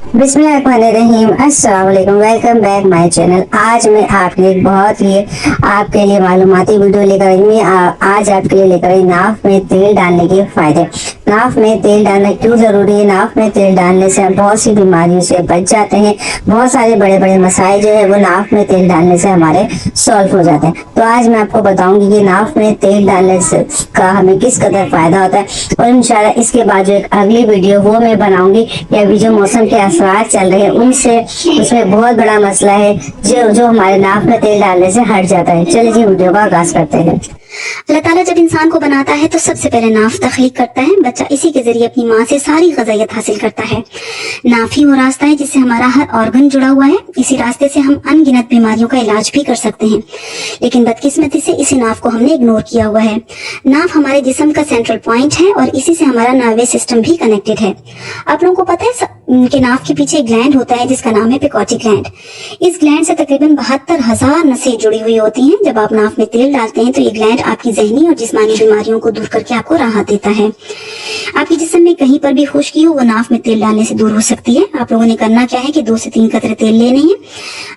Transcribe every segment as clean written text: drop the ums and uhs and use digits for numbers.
बिस्मिल्लाहिर्रहमानिर्रहीम, अस्सलाम वालेकुम, वेलकम बैक माय चैनल। आज मैं आपके लिए बहुत ही आपके लिए मालूमाती वीडियो लेकर आई हूँ। आज आपके लिए लेकर आई नाफ में तेल डालने के फायदे। नाफ में तेल डालना क्यों जरूरी है? नाफ में तेल डालने से हम बहुत सी बीमारियों से बच जाते हैं। बहुत सारे बड़े बड़े मसाइल जो है वो नाफ में तेल डालने से हमारे सॉल्व हो जाते हैं। तो आज मैं आपको बताऊंगी कि नाफ में तेल डालने से का हमें किस कदर फायदा होता है, और इंशाल्लाह इसके बाद जो एक अगली वीडियो वो मैं बनाऊंगी कि अभी जो मौसम के असरात चल रहे हैं उनसे उसमें बहुत बड़ा मसला है जो हमारे नाक में तेल डालने से हट जाता है। चलिए जी वीडियो का आगाज करते हैं। अल्लाह ताला जब इंसान को बनाता है तो सबसे पहले नाफ तख्लीक करता है। बच्चा इसी के जरिए अपनी माँ से सारी ग़िज़ायत हासिल करता है। नाफ ही वो रास्ता है जिससे हमारा हर ऑर्गन जुड़ा हुआ है। इसी रास्ते से हम अनगिनत बीमारियों का इलाज भी कर सकते हैं, लेकिन बदकिस्मती से इसी नाफ को हमने इग्नोर किया हुआ है। नाफ हमारे जिस्म का सेंट्रल पॉइंट है और इसी से हमारा नर्वस सिस्टम भी कनेक्टेड है। आप लोगों को पता है कि नाफ के पीछे एक ग्लैंड होता है जिसका नाम है पिट्यूटरी ग्लैंड। इस ग्लैंड से तकरीबन 72,000 नसें जुड़ी हुई होती हैं। जब आप नाफ में तेल डालते हैं तो ये ग्लैंड आपकी जहनी और जिस्मानी बीमारियों को दूर करके आपको राहत देता है। आपके जिस्म में कहीं पर भी खुश्की हो वो नाफ में तेल डालने से दूर हो सकती है। आप लोगों ने करना क्या है कि 2 से 3 कतरे तेल लेने हैं,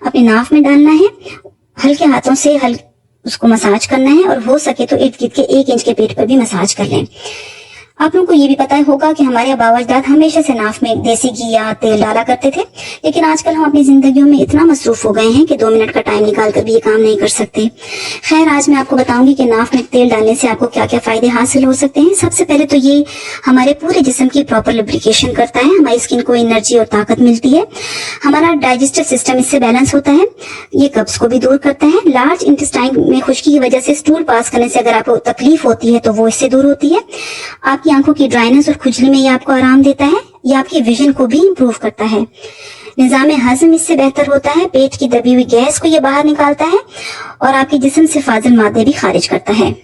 अपने नाफ में डालना है, हल्के हाथों से उसको मसाज करना है, और हो सके तो इर्द गिर्द के 1 इंच के पेट पर भी मसाज कर लें। आप लोगों को ये भी पता होगा कि हमारे आबा अजदाद हमेशा से नाफ में देसी घी या तेल डाला करते थे, लेकिन आजकल हम अपनी जिंदगियों में इतना मसरूफ हो गए हैं कि 2 मिनट का टाइम निकाल कर भी ये काम नहीं कर सकते। खैर, आज मैं आपको बताऊंगी कि नाफ में तेल डालने से आपको क्या क्या फायदे हासिल हो सकते हैं। सबसे पहले तो ये हमारे पूरे जिस्म की प्रॉपर लुब्रिकेशन करता है, हमारी स्किन को एनर्जी और ताकत मिलती है, हमारा डाइजेस्टिव सिस्टम इससे बैलेंस होता है, ये कब्ज को भी दूर करता है। लार्ज इंटेस्टाइन में खुश्की की वजह से स्टूल पास करने से अगर आपको तकलीफ होती है तो वो इससे दूर होती है। आपकी आंखों की ड्राइनेस और खुजली में ये आपको आराम देता है। ये आपकी विजन को भी इंप्रूव करता है। निजाम हजम इससे बेहतर होता है। पेट की दबी हुई गैस को ये बाहर निकालता है और आपके जिस्म से फाजिल मादे भी खारिज करता है।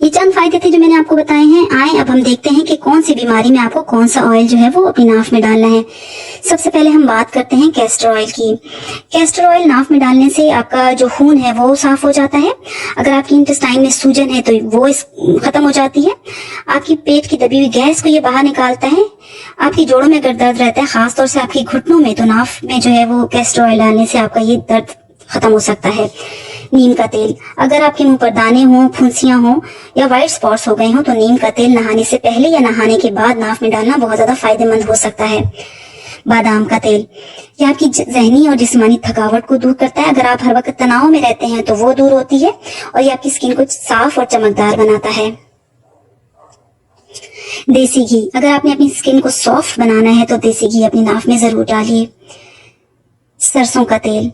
ये चंद फायदे थे जो मैंने आपको बताए हैं। आए अब हम देखते हैं कि कौन सी बीमारी में आपको कौन सा ऑयल जो है वो अपनी नाफ में डालना है। सबसे पहले हम बात करते हैं कैस्टर ऑयल की। कैस्टर ऑयल नाफ में डालने से आपका जो खून है वो साफ हो जाता है। अगर आपकी इंटेस्टाइन में सूजन है तो वो खत्म हो जाती है। आपकी पेट की दबी हुई गैस को ये बाहर निकालता है। आपकी जोड़ों में अगर दर्द रहता है, खासतौर से आपकी घुटनों में, तो नाफ में जो है वो कैस्टर ऑयल डालने से आपका ये दर्द खत्म हो सकता है। नीम का तेल, अगर आपके मुंह पर दाने हों, फुंसियां हों या व्हाइट स्पॉट्स हो गए हों तो नीम का तेल नहाने से पहले या नहाने के बाद नाफ में डालना बहुत ज्यादा फायदेमंद हो सकता है। बादाम का तेल, यह आपकी जहनी और जिस्मानी थकावट को दूर करता है। अगर आप हर वक्त तनाव में रहते हैं तो वो दूर होती है और ये आपकी स्किन को साफ और चमकदार बनाता है। देसी घी, अगर आपने अपनी स्किन को सॉफ्ट बनाना है तो देसी घी अपनी नाफ में जरूर डालिए। सरसों का तेल,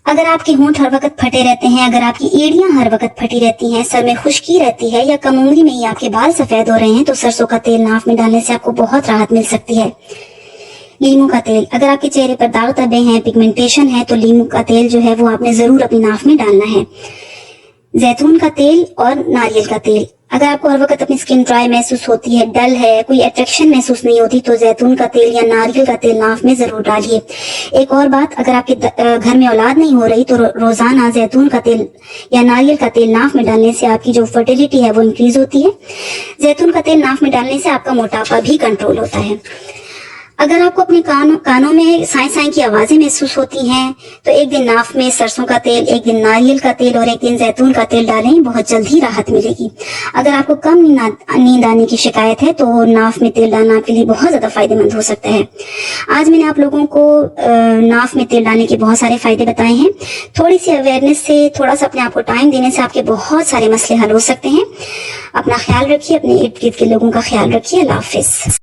अगर आपके होंठ हर वक्त फटे रहते हैं, अगर आपकी एड़ियां हर वक्त फटी रहती हैं, सर में खुश्की रहती है या कम उम्री में ही आपके बाल सफेद हो रहे हैं तो सरसों का तेल नाफ में डालने से आपको बहुत राहत मिल सकती है। लीमू का तेल, अगर आपके चेहरे पर दाग धब्बे हैं, पिगमेंटेशन है तो लीमू का तेल जो है वो आपने जरूर अपनी नाफ में डालना है। जैतून का तेल और नारियल का तेल, अगर आपको हर वक्त अपनी स्किन ड्राई महसूस होती है, डल है, कोई अट्रैक्शन महसूस नहीं होती तो जैतून का तेल या नारियल का तेल नाफ में जरूर डालिए। एक और बात, अगर आपके घर में औलाद नहीं हो रही तो रोजाना जैतून का तेल या नारियल का तेल नाफ में डालने से आपकी जो फर्टिलिटी है वो इंक्रीज होती है। जैतून का तेल नाफ में डालने से आपका मोटापा भी कंट्रोल होता है। अगर आपको अपने कानों में साई साई की आवाजें महसूस होती हैं तो एक दिन नाफ में सरसों का तेल, एक दिन नारियल का तेल और एक दिन जैतून का तेल डालें, बहुत जल्द ही राहत मिलेगी। अगर आपको कम नींद आने की शिकायत है तो नाफ में तेल डालना आपके लिए बहुत ज्यादा फायदेमंद हो सकता है। आज मैंने आप लोगों को नाफ में तेल डालने के बहुत सारे फायदे बताए हैं। थोड़ी सी अवेयरनेस से, थोड़ा सा अपने आप को टाइम देने से आपके बहुत सारे मसले हल हो सकते हैं। अपना ख्याल रखिए, अपने इर्द गिर्द के लोगों का ख्याल रखिए। अल्लाह हाफिज।